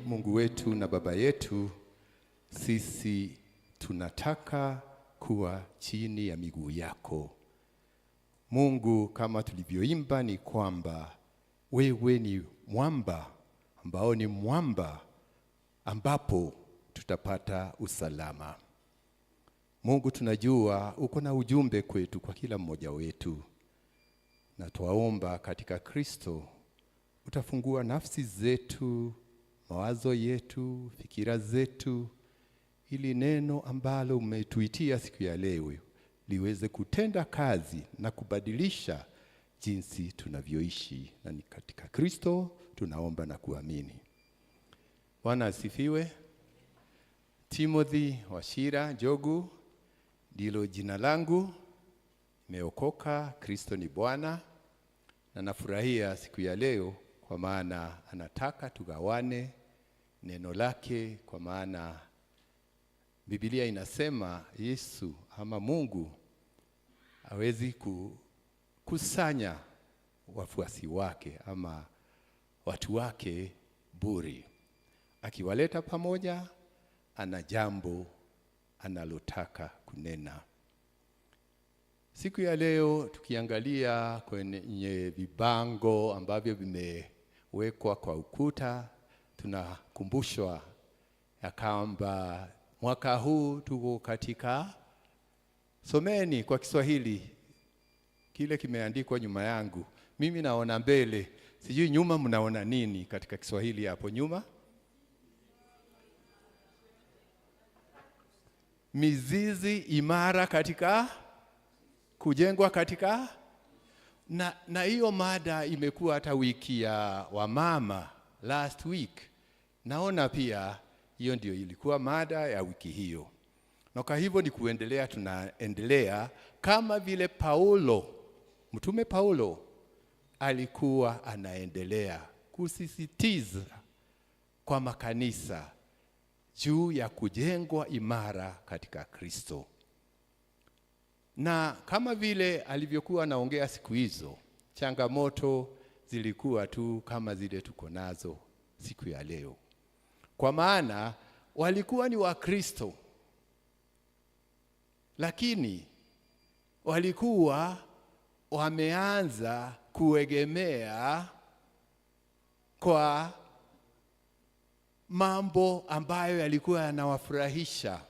Mungu wetu na Baba yetu, sisi tunataka kuwa chini ya miguu yako. Mungu, kama tulivyoimba ni kwamba wewe ni mwamba ambao ni mwamba ambapo tutapata usalama. Mungu, tunajua uko na ujumbe kwetu kwa kila mmoja wetu. Na tuwaomba katika Kristo utafungua nafsi zetu, mawazo yetu, fikira zetu, ili neno ambalo umetuitia siku ya leo liweze kutenda kazi na kubadilisha jinsi tunavyoishi. Na ni katika Kristo tunaomba na kuamini. Bwana asifiwe. Timothy Washira Njogu ndilo jina langu. Nimeokoka, Kristo ni Bwana, na nafurahia siku ya leo kwa maana anataka tugawane neno lake, kwa maana Biblia inasema Yesu ama Mungu hawezi kukusanya wafuasi wake ama watu wake bure. Akiwaleta pamoja, ana jambo analotaka kunena. Siku ya leo tukiangalia kwenye vibango ambavyo vimewekwa kwa ukuta, tunakumbushwa ya kwamba mwaka huu tuko katika, someni kwa Kiswahili kile kimeandikwa nyuma yangu. Mimi naona mbele, sijui nyuma mnaona nini katika Kiswahili hapo nyuma? Mizizi imara katika kujengwa katika, na hiyo mada imekuwa hata wiki ya wamama last week. Naona pia hiyo ndio ilikuwa mada ya wiki hiyo. Na kwa hivyo ni kuendelea, tunaendelea kama vile Mtume Paulo alikuwa anaendelea kusisitiza kwa makanisa juu ya kujengwa imara katika Kristo. Na kama vile alivyokuwa anaongea siku hizo, changamoto zilikuwa tu kama zile tuko nazo siku ya leo. Kwa maana walikuwa ni Wakristo, lakini walikuwa wameanza kuegemea kwa mambo ambayo yalikuwa yanawafurahisha.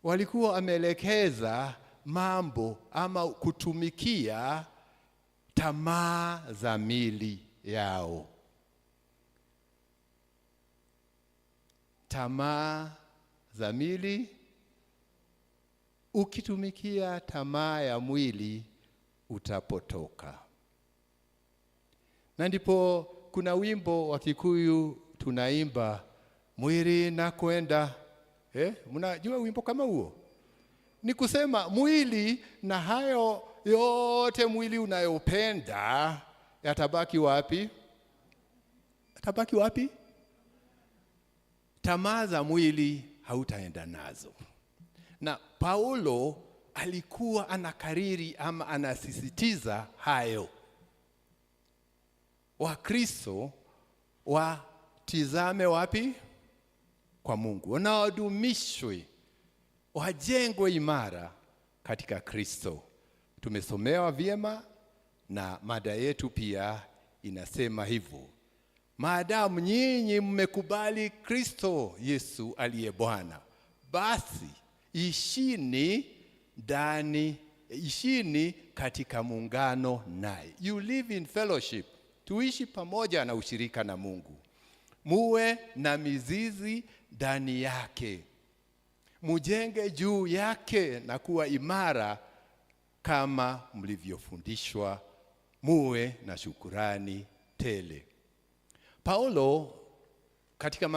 Walikuwa wameelekeza mambo ama kutumikia tamaa za mili yao. Tamaa za mili, ukitumikia tamaa ya mwili utapotoka. Na ndipo kuna wimbo wa Kikuyu tunaimba, mwili na kwenda. Mnajua wimbo kama huo? Ni kusema mwili na hayo yote mwili unayopenda yatabaki wapi? Yatabaki wapi? Tamaa za mwili hautaenda nazo. Na Paulo alikuwa anakariri ama anasisitiza hayo. Wakristo watizame wapi? Kwa Mungu. Wanaodumishwe, wajengwe imara katika Kristo. Tumesomewa vyema na mada yetu pia inasema hivyo. Maadamu nyinyi mmekubali Kristo Yesu aliye Bwana, basi ishini katika muungano naye. You live in fellowship. Tuishi pamoja na ushirika na Mungu. Muwe na mizizi ndani yake. Mujenge juu yake na kuwa imara kama mlivyofundishwa. Muwe na shukurani tele. Paulo katika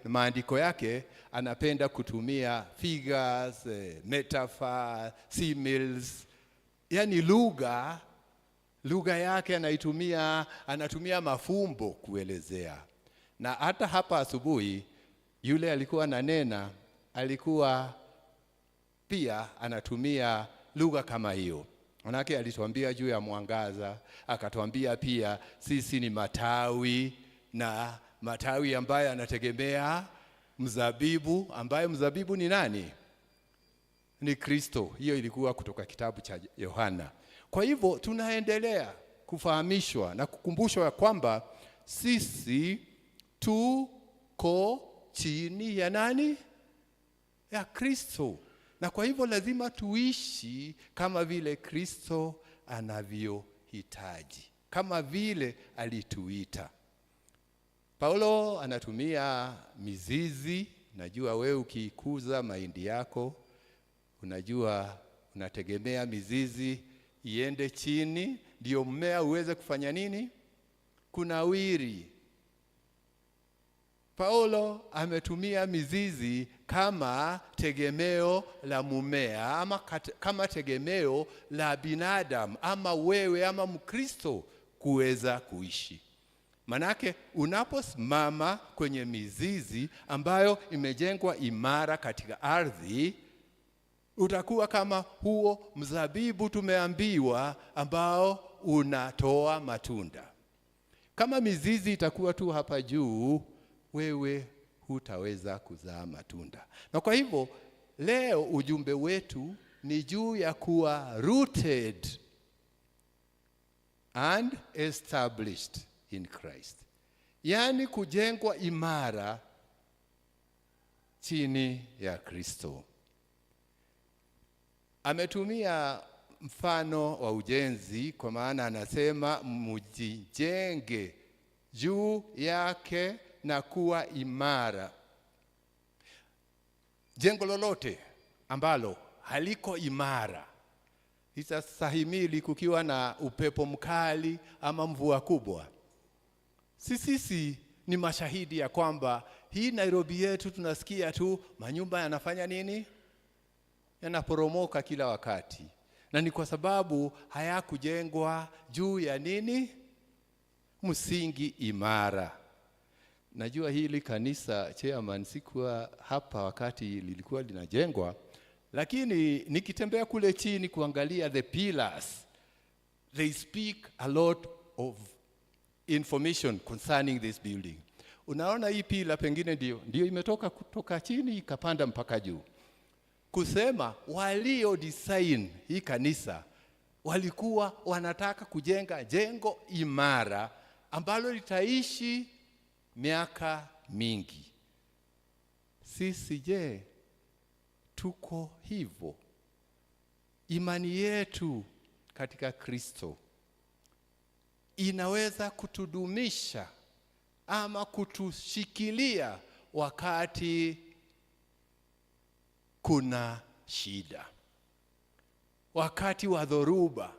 maandiko yake anapenda kutumia figures, metaphor, similes, yani lugha yake anatumia mafumbo kuelezea. Na hata hapa asubuhi yule alikuwa ananena, alikuwa pia anatumia lugha kama hiyo. Manake alituambia juu ya mwangaza, akatuambia pia sisi ni matawi, na matawi ambayo yanategemea mzabibu, ambaye mzabibu ni nani? Ni Kristo. Hiyo ilikuwa kutoka kitabu cha Yohana. Kwa hivyo tunaendelea kufahamishwa na kukumbushwa kwamba sisi tuko chini ya nani? Ya Kristo. Na kwa hivyo lazima tuishi kama vile Kristo anavyohitaji, kama vile alituita. Paulo anatumia mizizi. Najua wewe ukikuza mahindi yako, unajua unategemea mizizi iende chini ndio mmea uweze kufanya nini? Kunawiri. Paulo ametumia mizizi kama tegemeo la mmea, ama kama tegemeo la binadamu, ama wewe ama Mkristo kuweza kuishi. Manake unaposimama kwenye mizizi ambayo imejengwa imara katika ardhi, utakuwa kama huo mzabibu tumeambiwa, ambao unatoa matunda. Kama mizizi itakuwa tu hapa juu, wewe hutaweza kuzaa matunda. Na kwa hivyo leo ujumbe wetu ni juu ya kuwa rooted and established in Christ. Yaani kujengwa imara chini ya Kristo. Ametumia mfano wa ujenzi, kwa maana anasema mjijenge juu yake na kuwa imara. Jengo lolote ambalo haliko imara litastahimili kukiwa na upepo mkali ama mvua kubwa. Sisi ni mashahidi ya kwamba hii Nairobi yetu tunasikia tu manyumba yanafanya nini? Yanaporomoka kila wakati. Na ni kwa sababu hayakujengwa juu ya nini? Msingi imara. Najua hili kanisa, chairman, sikuwa hapa wakati lilikuwa linajengwa, lakini nikitembea kule chini kuangalia the pillars, they speak a lot of information concerning this building. Unaona hii pila pengine ndio imetoka kutoka chini ikapanda mpaka juu. Kusema walio design hii kanisa walikuwa wanataka kujenga jengo imara ambalo litaishi miaka mingi. Sisi je, tuko hivyo? Imani yetu katika Kristo inaweza kutudumisha ama kutushikilia wakati kuna shida, wakati wa dhoruba?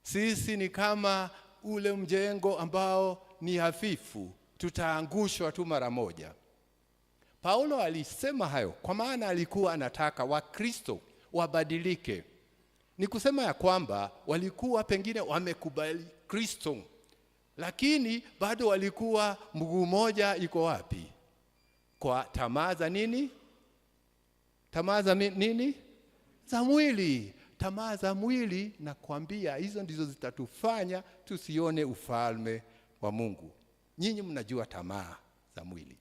Sisi ni kama ule mjengo ambao ni hafifu, tutaangushwa tu mara moja. Paulo alisema hayo kwa maana alikuwa anataka Wakristo wabadilike. Ni kusema ya kwamba walikuwa pengine wamekubali Kristo, lakini bado walikuwa mguu moja iko wapi? Kwa tamaa za nini? Tamaa za nini? Za mwili. Tamaa za mwili, na kuambia hizo ndizo zitatufanya tusione ufalme wa Mungu. Nyinyi mnajua tamaa za mwili.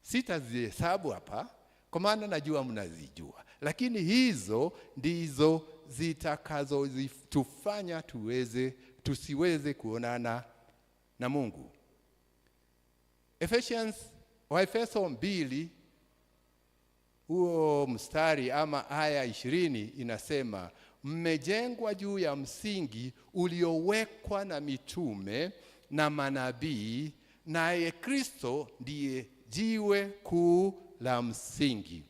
Sitazihesabu hapa kwa maana najua mnazijua, lakini hizo ndizo zitakazotufanya tusiweze kuonana na Mungu. Waefeso 2 huo mstari ama aya 20 inasema, mmejengwa juu ya msingi uliowekwa na mitume na manabii, naye Kristo ndiye jiwe kuu la msingi.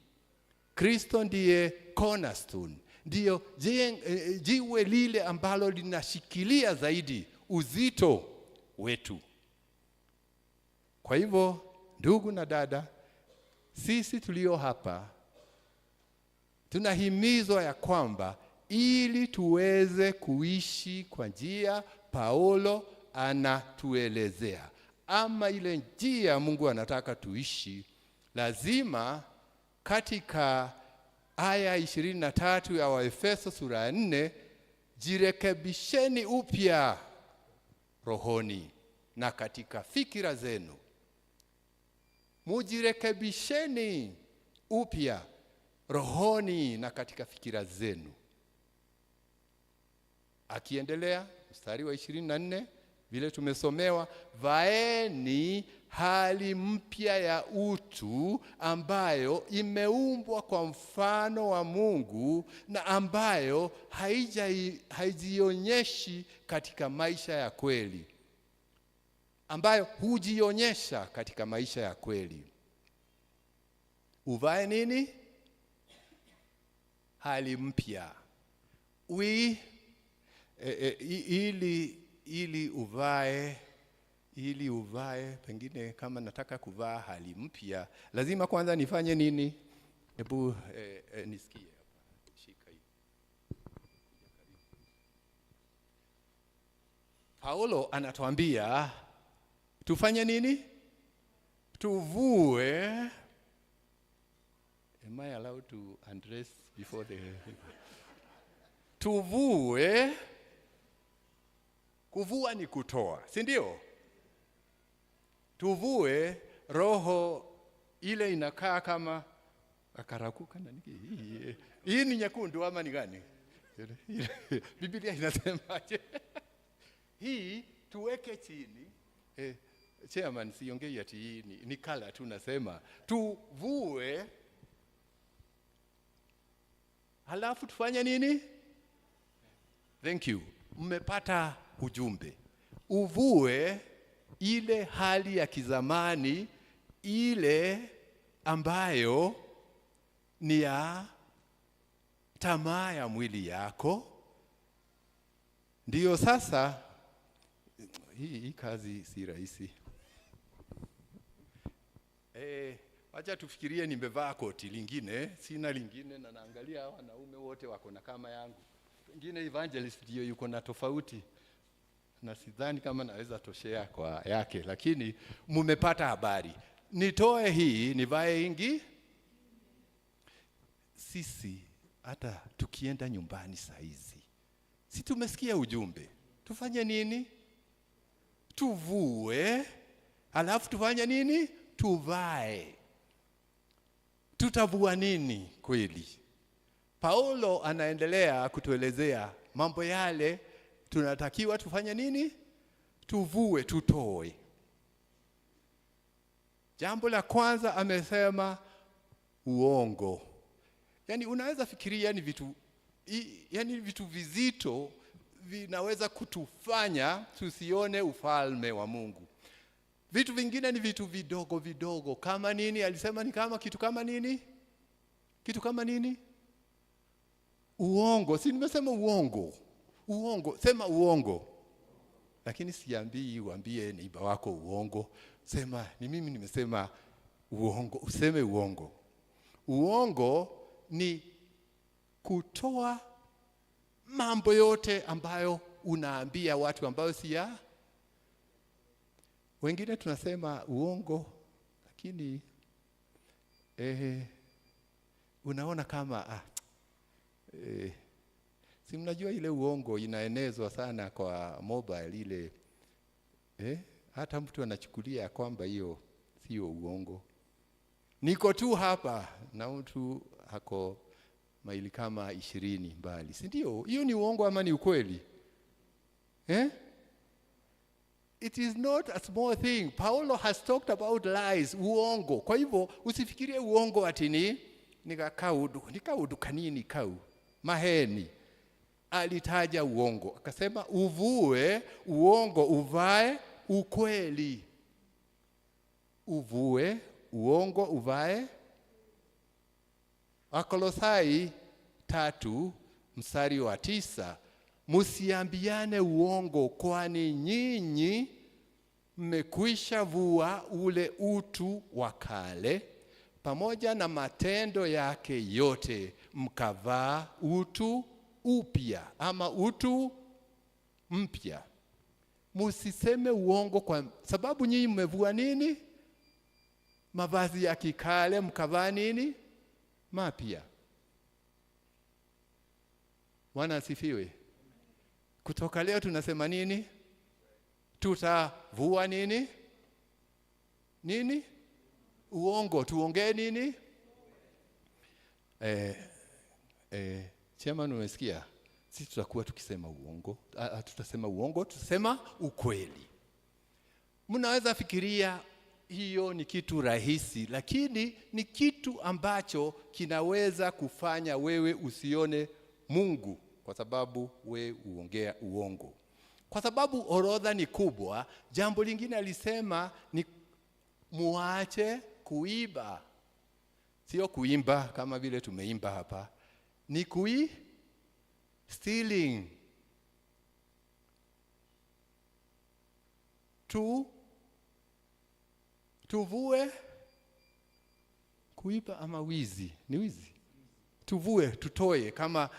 Kristo ndiye cornerstone, ndiyo jiwe lile ambalo linashikilia zaidi uzito wetu. Kwa hivyo, ndugu na dada, sisi tulio hapa tunahimizwa ya kwamba ili tuweze kuishi kwa njia Paulo anatuelezea, ama ile njia Mungu anataka tuishi, lazima katika aya 23 ya Waefeso sura 4 jirekebisheni upya rohoni na katika fikira zenu. Mujirekebisheni upya rohoni na katika fikira zenu. Akiendelea mstari wa 24 vile tumesomewa, vaeni hali mpya ya utu ambayo imeumbwa kwa mfano wa Mungu na ambayo haijionyeshi katika maisha ya kweli, ambayo hujionyesha katika maisha ya kweli. Uvae nini? Hali mpya. Ili uvae, pengine kama nataka kuvaa hali mpya, lazima kwanza nifanye nini? Hebu nisikie hapa. Shika hii. Paulo anatuambia tufanye nini? Tuvue. Am I allowed to undress before the tuvue. Kuvua ni kutoa, si ndio? Tuvue roho ile inakaa kama akarakuka na nini. Hii ni nyekundu ama ni gani? Biblia inasemaje? Hii tuweke chini. Chairman, siongei ati hii ni kala tu, nasema tuvue. Halafu tufanye nini? Thank you. Mmepata ujumbe. Uvue ile hali ya kizamani, ile ambayo ni ya tamaa ya mwili yako. Ndiyo sasa hii kazi si rahisi. Wacha tufikirie nimevaa koti lingine, sina lingine, na naangalia wanaume wote wako na kama yangu. Pengine evangelist ndio yuko na tofauti, na sidhani kama naweza toshea kwa yake, lakini mmepata habari. Nitoe hii, nivae ingi. Sisi hata tukienda nyumbani saa hizi, si tumesikia ujumbe? Tufanye nini? Tuvue, alafu tufanye nini? Tuvae. Tutavua nini kweli? Paulo anaendelea kutuelezea mambo yale tunatakiwa tufanye nini? Tuvue, tutoe. Jambo la kwanza amesema uongo. Yaani unaweza fikiria ni vitu vizito vinaweza kutufanya tusione ufalme wa Mungu. Vitu vingine ni vitu vidogo vidogo. Kama nini? Alisema ni kama kitu kama nini? Kitu kama nini? Uongo. Si nimesema uongo? Uongo. Sema uongo. Lakini siambii uambie neiba wako uongo. Sema ni mimi nimesema uongo. Useme uongo. Uongo ni kutoa mambo yote ambayo unaambia watu ambayo si ya. Wengine tunasema uongo, lakini unaona kama si mnajua ile uongo inaenezwa sana kwa mobile ile, hata mtu anachukulia kwamba hiyo sio uongo. Niko tu hapa na mtu hako maili kama 20 mbali, si ndio? Hiyo ni uongo ama ni ukweli? It is not a small thing. Paulo has talked about lies, uongo. Kwa hivyo usifikirie uongo ati nikaudu kanini kau maheni. Alitaja uongo, akasema uvue uongo, uvae ukweli. Uvue uongo, uvae. Wakolosai 3:9, msiambiane uongo, kwani nyinyi mmekwisha vua ule utu wa kale pamoja na matendo yake yote, mkavaa utu upya ama utu mpya. Msiseme uongo kwa sababu nyinyi mmevua nini? Mavazi ya kikale, mkavaa nini? Mapya. Bwana asifiwe. Kutoka leo tunasema nini? Tutavua nini? Nini? Uongo. Tuongee nini? Chema, umesikia? Sisi tutakuwa tukisema uongo. Tutasema uongo, tutasema ukweli. Mnaweza fikiria hiyo ni kitu rahisi, lakini ni kitu ambacho kinaweza kufanya wewe usione Mungu, kwa sababu wewe uongea uongo. Kwa sababu orodha ni kubwa. Jambo lingine alisema ni muache kuiba. Sio kuimba kama vile tumeimba hapa. Ni stealing. Tuvue kuiba ama wizi. Ni wizi. Tuvue, tutoe. Kama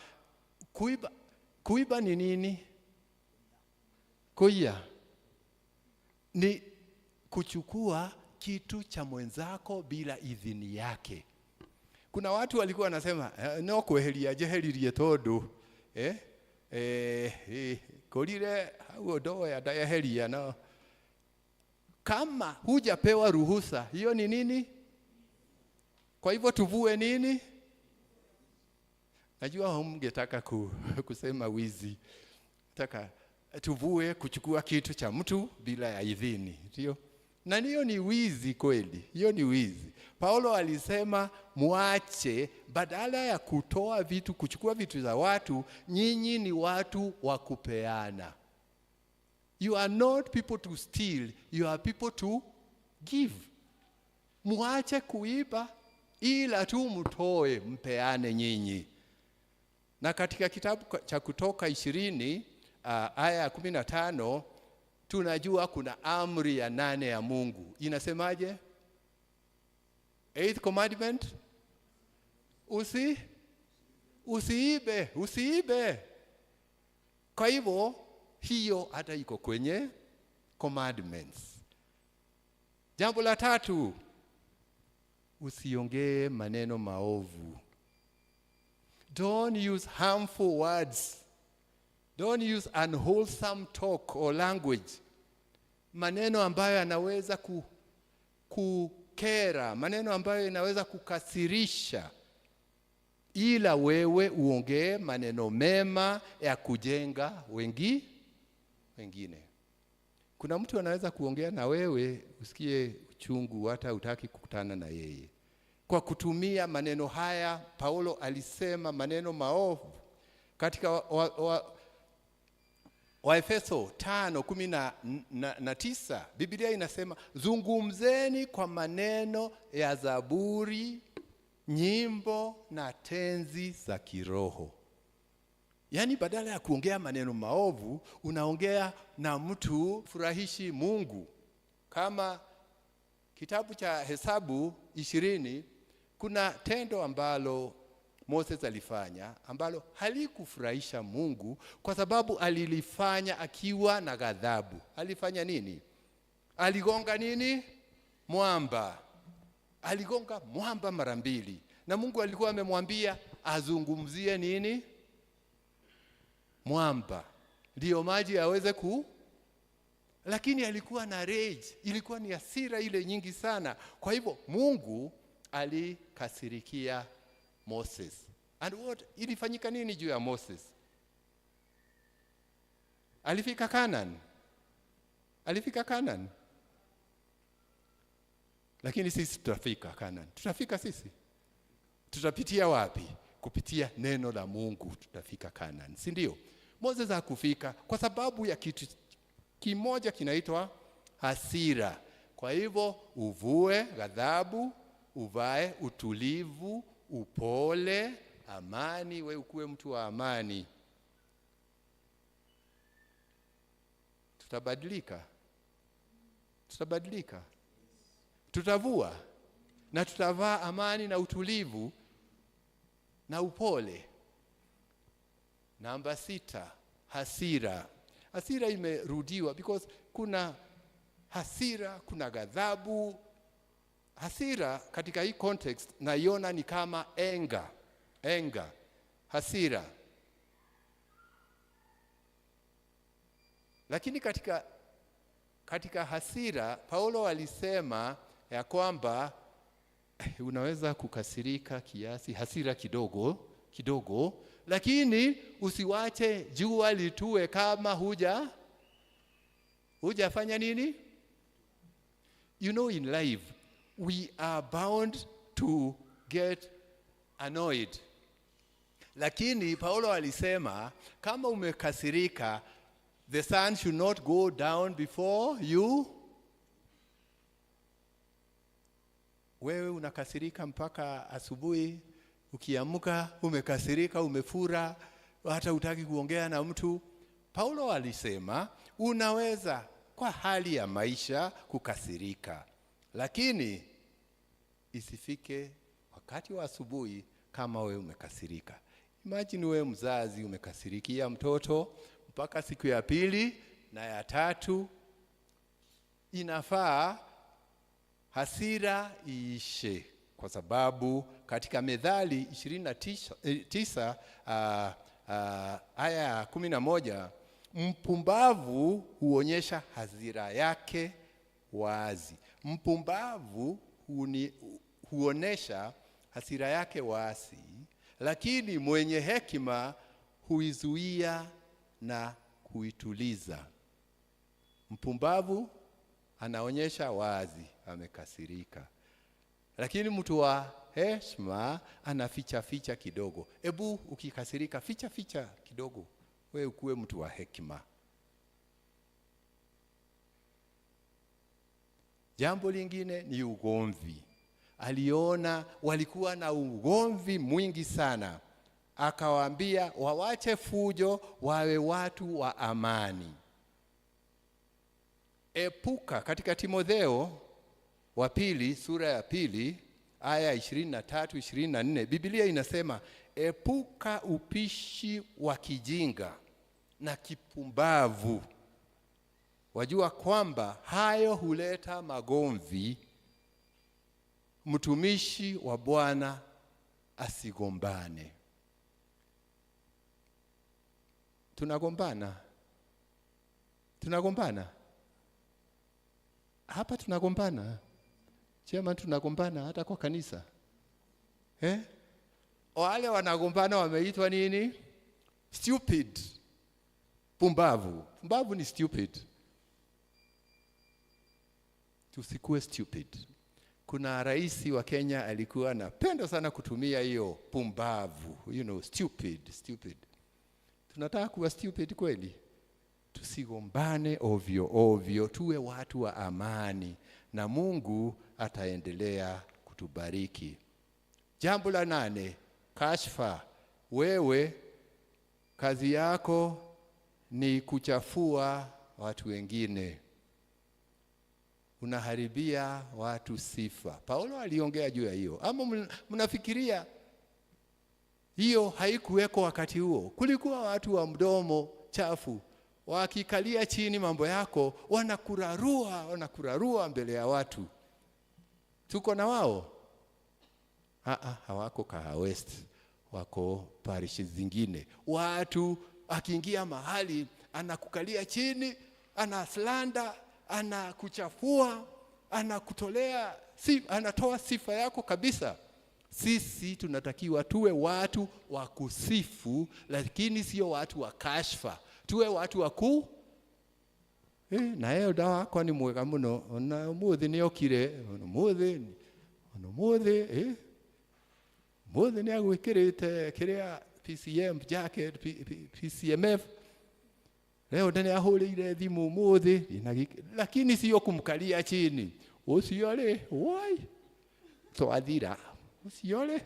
kuiba ni nini? Kuia ni kuchukua kitu cha mwenzako bila idhini yake. Kuna watu walikuwa wanasema no kweheria jeheririe todo kolire hao doa ya dayaheria no. Kama hujapewa ruhusa, hiyo ni nini? Kwa hivyo tuvue nini? Najua hamngetaka kusema wizi. Nataka tuvue kuchukua kitu cha mtu bila ya idhini, ndio? Na hiyo ni wizi kweli. Hiyo ni wizi. Paulo alisema muache, badala ya kutoa vitu, kuchukua vitu za watu, nyinyi ni watu wa kupeana. You are not people to steal, you are people to give. Muache kuiba, ila tu mtoe, mpeane nyinyi. Na katika kitabu cha Kutoka 20 aya 15 tunajua kuna amri ya 8 ya Mungu. Inasemaje? 8th commandment, usiibe. Kwa hivyo hiyo hata iko kwenye commandments. Jambo la 3, usiongee maneno maovu. Don't use harmful words. Don't use unwholesome talk or language. Maneno ambayo yanaweza kukera, maneno ambayo yanaweza kukasirisha. Ila wewe uongee maneno mema ya kujenga wengine. Kuna mtu anaweza kuongea na wewe usikie uchungu, hata hutaki kukutana na yeye. Kwa kutumia maneno haya, Paulo alisema maneno maovu. Katika Waefeso 5:19 Biblia inasema zungumzeni kwa maneno ya zaburi, nyimbo na tenzi za kiroho. Yaani badala ya kuongea maneno maovu, unaongea na mtu furahishi Mungu. Kama kitabu cha Hesabu 20, kuna tendo ambalo Moses alifanya ambalo halikufurahisha Mungu, kwa sababu alilifanya akiwa na ghadhabu. Alifanya nini? Aligonga nini? Mwamba. Aligonga mwamba mara 2. Na Mungu alikuwa amemwambia azungumzie nini? Mwamba. Ndio maji yaweze Lakini alikuwa na rage. Ilikuwa ni hasira ile nyingi sana. Kwa hivyo Mungu alikasirikia Moses. And what ilifanyika nini juu ya Moses? Alifika Canaan. Lakini sisi tutafika Canaan. Tutafika sisi. Tutapitia wapi? Kupitia neno la Mungu tutafika Canaan, si ndio? Moses hakufika kwa sababu ya kitu kimoja kinaitwa hasira. Kwa hivyo uvue ghadhabu, uvae utulivu, upole, amani. Wewe ukuwe mtu wa amani. Tutabadilika. Tutavua na tutavaa amani na utulivu na upole. Namba 6, hasira. Hasira imerudiwa because kuna hasira, kuna ghadhabu. Hasira katika hii context naiona ni kama anger. Hasira. Lakini katika hasira Paulo alisema ya kwamba unaweza kukasirika kiasi, hasira kidogo, lakini usiwache jua litue kama hujafanya nini? You know, in life we are bound to get annoyed. Lakini Paulo alisema kama umekasirika, the sun should not go down before you. Wewe unakasirika mpaka asubuhi, ukiamka umekasirika, umefura, hata hutaki kuongea na mtu. Paulo alisema unaweza kwa hali ya maisha kukasirika, lakini isifike wakati wa asubuhi kama wewe umekasirika. Imagine wewe mzazi umekasirikia mtoto mpaka siku ya pili na ya tatu. Inafaa hasira iishe, kwa sababu katika Methali 29 aya 11, mpumbavu huonyesha hasira yake wazi. Mpumbavu huonesha hasira yake wazi, lakini mwenye hekima huizuia na kuituliza. Mpumbavu anaonyesha wazi amekasirika, lakini mtu wa heshima anaficha kidogo. Ebu ukikasirika ficha kidogo, wewe ukuwe mtu wa hekima. Jambo lingine ni ugomvi. Aliona walikuwa na ugomvi mwingi sana, akawaambia wawache fujo, wawe watu wa amani. Epuka, katika Timotheo wa pili sura ya 2 aya 23-24, Biblia inasema epuka upishi wa kijinga na kipumbavu, wajua kwamba hayo huleta magomvi. Mtumishi wa Bwana asigombane. Tunagombana hapa, tunagombana chema, tunagombana hata kwa kanisa. Wale wanagombana wameitwa nini? Stupid. Pumbavu ni stupid. Tusikuwe stupid. Kuna rais wa Kenya alikuwa anapenda sana kutumia hiyo pumbavu, stupid. Tunataka kuwa stupid kweli? Tusigombane ovyo, tuwe watu wa amani na Mungu ataendelea kutubariki. Jambo la 8, kashfa. Wewe kazi yako ni kuchafua watu wengine, unaharibia watu sifa. Paulo aliongea juu ya hiyo. Ama mnafikiria hiyo haikuweko wakati huo? Kulikuwa watu wa mdomo chafu, wakikalia chini mambo yako, wanakurarua mbele ya watu. Tuko na wao? Hawako Kaha West, wako parish zingine. Watu akiingia mahali anakukalia chini, anaslanda, anakuchafua, anatoa sifa yako kabisa. Sisi tunatakiwa tuwe watu wa kusifu, lakini sio watu wa kashfa. Tuwe watu wa na yeye dawa kwa ni mwega muno, na muthi ni okire, muthi ni agwikirite kiria PCM jacket, PCMF. Leo ndani ahulire thimu muthi, lakini sio kumkalia chini. Usiole, toadhira. Usiole.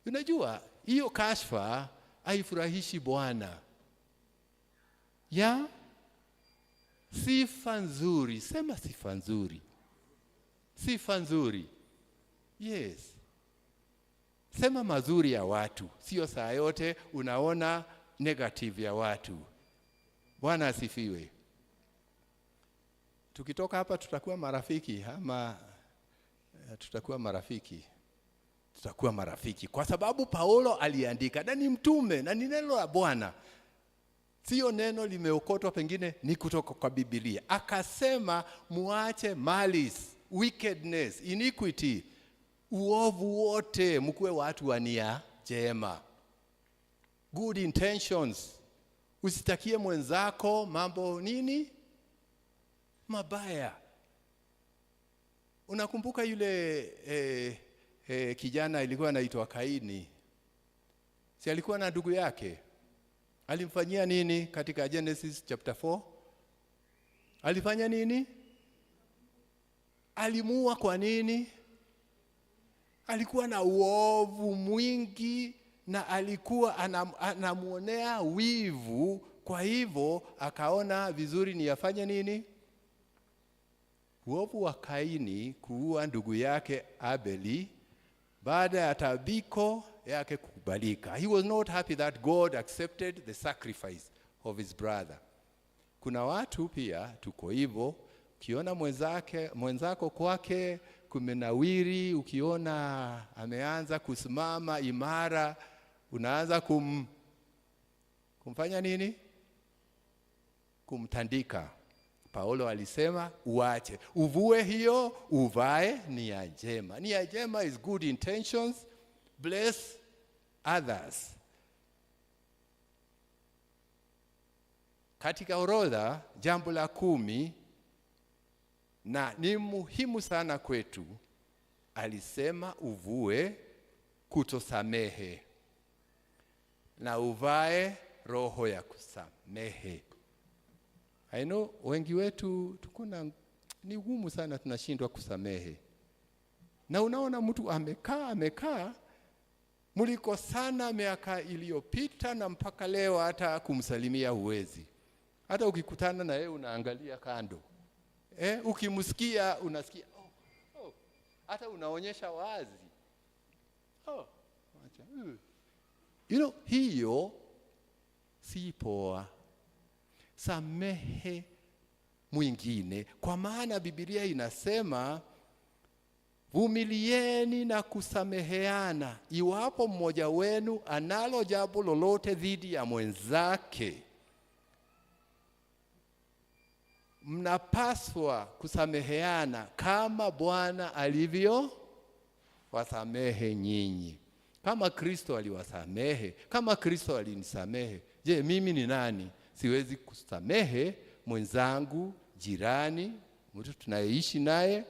Unajua, hiyo kashfa haifurahishi Bwana. Sifa nzuri, sema sifa nzuri. Sifa nzuri. Yes. Sema mazuri ya watu, sio saa yote unaona negative ya watu. Bwana asifiwe. Tukitoka hapa tutakuwa marafiki ama tutakuwa marafiki? Tutakuwa marafiki kwa sababu Paulo aliandika, na ni mtume na ni neno la Bwana. Sio neno limeokotwa, pengine ni kutoka kwa Biblia. Akasema muache malice, wickedness, iniquity, uovu wote, mkuwe watu wa nia njema. Good intentions. Usitakie mwenzako mambo nini? Mabaya. Unakumbuka yule kijana alikuwa anaitwa Kaini? Si alikuwa na ndugu yake? Alimfanyia nini katika Genesis chapter 4? Alifanya nini? Alimuua kwa nini? Alikuwa na uovu mwingi na alikuwa anamuonea wivu, kwa hivyo akaona vizuri ni afanye nini? Uovu wa Kaini kuua ndugu yake Abeli, baada ya tabiko yake kukubalika. He was not happy that God accepted the sacrifice of his brother. Kuna watu pia tuko hivyo, ukiona mwenzako kwake kumenawiri, ukiona ameanza kusimama imara, unaanza kumfanya nini? Kumtandika. Paulo alisema uache, uvue hiyo, uvae nia njema. Nia njema is good intentions, bless others. Katika orodha, jambo la 10 na ni muhimu sana kwetu, alisema uvue kutosamehe na uvae roho ya kusamehe. I know wengi wetu ni gumu sana, tunashindwa kusamehe. Na unaona mtu amekaa mlikosana miaka iliyopita na mpaka leo hata kumsalimia huwezi. Hata ukikutana na yeye unaangalia kando. Ukimsikia unasikia hata unaonyesha wazi. Hiyo si poa. Samehe mwingine, kwa maana Biblia inasema vumilieni na kusameheana iwapo mmoja wenu analo jambo lolote dhidi ya mwenzake. Mnapaswa kusameheana kama Bwana alivyo wasamehe nyinyi. Kama Kristo aliwasamehe, kama Kristo alinisamehe, je, mimi ni nani siwezi kusamehe mwenzangu, jirani, mtu tunayeishi naye,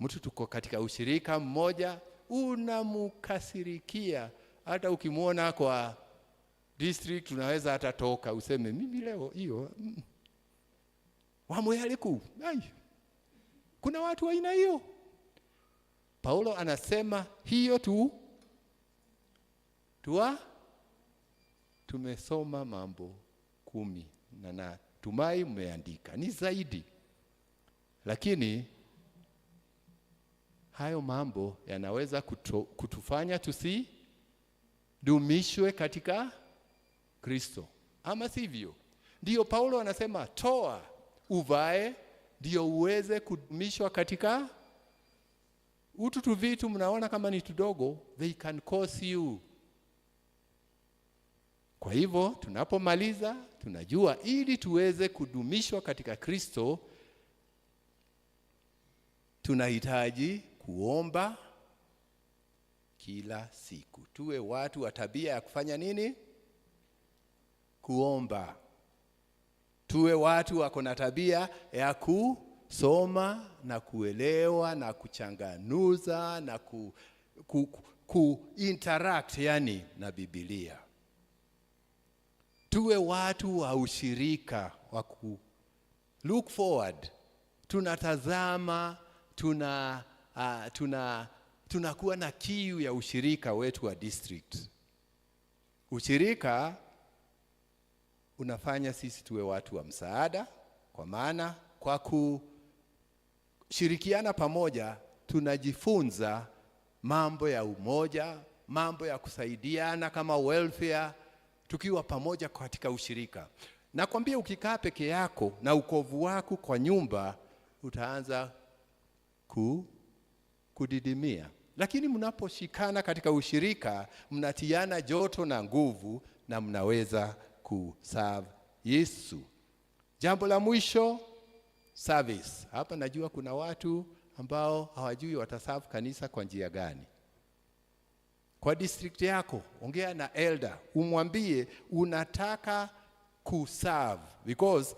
mtu tuko katika ushirika mmoja, unamkasirikia. Hata ukimwona kwa district unaweza hata toka useme mimi leo hiyo wamoyaliku. Kuna watu wa aina hiyo. Paulo anasema hiyo tumesoma mambo 10 na natumai mmeandika, ni zaidi. Lakini hayo mambo yanaweza kutufanya tusidumishwe katika Kristo, ama sivyo? Ndio Paulo anasema toa uvae ndio uweze kudumishwa katika utu. Vitu mnaona kama ni tudogo, they can cause you. Kwa hivyo tunapomaliza tunajua ili tuweze kudumishwa katika Kristo tunahitaji kuomba kila siku. Tuwe watu wa tabia ya kufanya nini? Kuomba. Tuwe watu wako na tabia ya kusoma na kuelewa na kuchanganuza na interact yani na Biblia. Tuwe watu wa ushirika, wa look forward. Tunatazama, tunakuwa na kiu ya ushirika wetu wa district. Ushirika unafanya sisi tuwe watu wa msaada, kwa maana kwa kushirikiana pamoja tunajifunza mambo ya umoja, mambo ya kusaidiana kama welfare, tukiwa pamoja katika ushirika. Nakwambia ukikaa peke yako na ukovu wako kwa nyumba utaanza kudidimia. Lakini mnaposhikana katika ushirika, mnatiana joto na nguvu na mnaweza kuserve Yesu. Jambo la mwisho, service. Hapa najua kuna watu ambao hawajui wataserve kanisa kwa njia gani. Kwa district yako, ongea na elder, umwambie unataka kuserve, because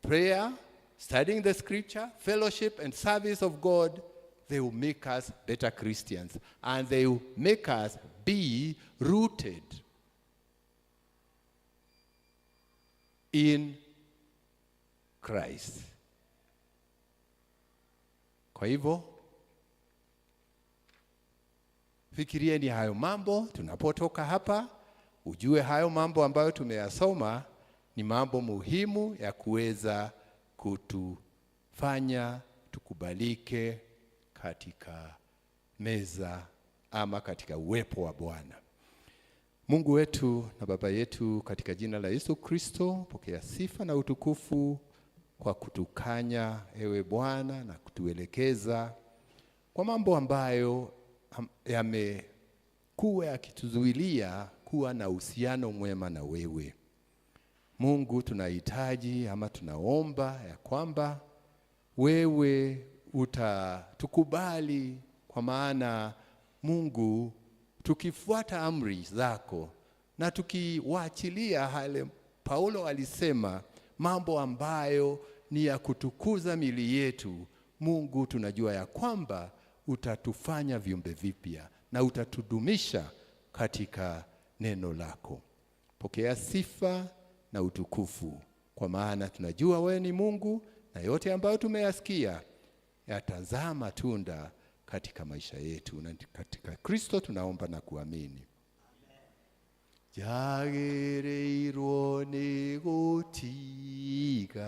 prayer, studying the scripture, fellowship and service of God, they will make us better Christians, and they will make us be rooted in Christ. Kwa hivyo fikirieni hayo mambo tunapotoka hapa, ujue hayo mambo ambayo tumeyasoma ni mambo muhimu ya kuweza kutufanya tukubalike katika meza ama katika uwepo wa Bwana. Mungu wetu na Baba yetu, katika jina la Yesu Kristo, pokea sifa na utukufu kwa kutukanya ewe Bwana na kutuelekeza kwa mambo ambayo yamekuwa yakituzuilia kuwa na uhusiano mwema na wewe. Mungu, tunahitaji ama tunaomba ya kwamba wewe utatukubali, kwa maana Mungu, tukifuata amri zako na tukiwaachilia hale Paulo alisema mambo ambayo ni ya kutukuza mili yetu, Mungu, tunajua ya kwamba utatufanya viumbe vipya na utatudumisha katika neno lako. Pokea sifa na utukufu, kwa maana tunajua wewe ni Mungu na yote ambayo tumeyasikia yatazaa matunda katika maisha yetu, na katika Kristo tunaomba na kuamini. Jagereirwo ni gutiga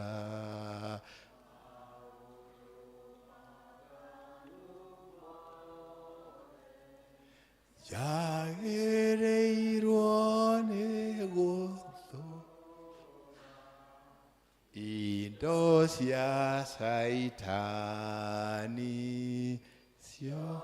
jagereirwo ni guthu indo cia Saitani cio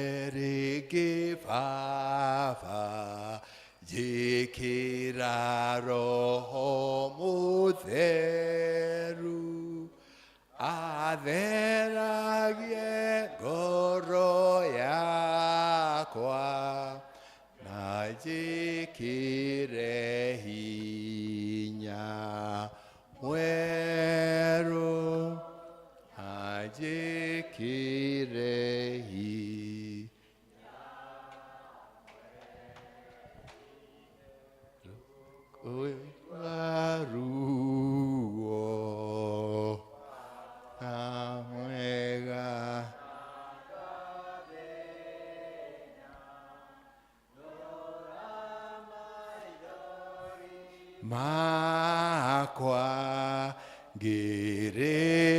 Jalerege Baba, jikira Roho Mutheru, atheragie ngoro yakwa, na jikire hinya mweru, ajikire hinya waruo na mwega makwa ngirerera